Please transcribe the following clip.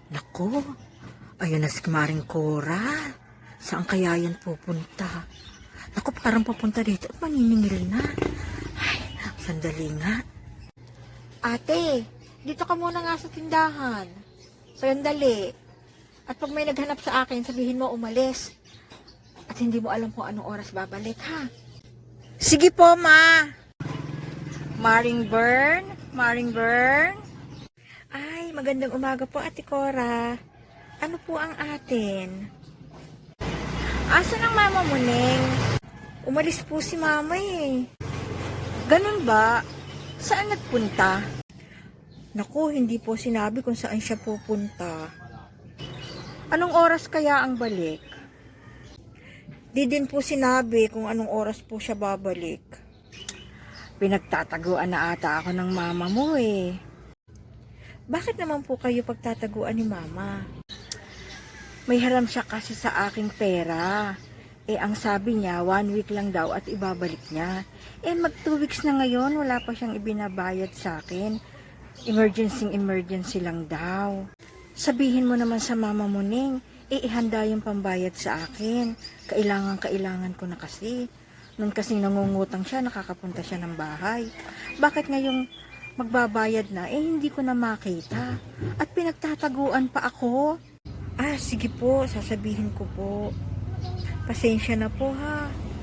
Nako, ayun na si Maring Cora. Saan kaya yan pupunta? Nako, parang papunta dito at maniningil na. Ay, sandali nga. Ate, dito ka muna nga sa tindahan. Sandali. At pag may naghanap sa akin, sabihin mo umalis. At hindi mo alam kung anong oras babalik, ha? Sige po, ma. Maring Bern? Maring Bern? Ay, magandang umaga po, Ate Cora. Ano po ang atin? Asan ang mama mo, Neng? Umalis po si mama eh. Ganun ba? Saan nagpunta? Naku, hindi po sinabi kung saan siya pupunta. Anong oras kaya ang balik? Di din po sinabi kung anong oras po siya babalik. Pinagtataguan na ata ako ng mama mo eh. Bakit naman po kayo pagtataguan ni mama? May haram siya kasi sa aking pera. Eh ang sabi niya, 1 week lang daw at ibabalik niya. Eh mag 2 weeks na ngayon, wala pa siyang ibinabayad sa akin. Emergency lang daw. Sabihin mo naman sa mama mo, Ning, ihanda yung pambayad sa akin. Kailangan ko na kasi. Noon kasing nangungutang siya, nakakapunta siya ng bahay. Bakit ngayong magbabayad na, eh hindi ko na makita. At pinagtataguan pa ako. Ah, sige po, sasabihin ko po. Pasensya na po ha.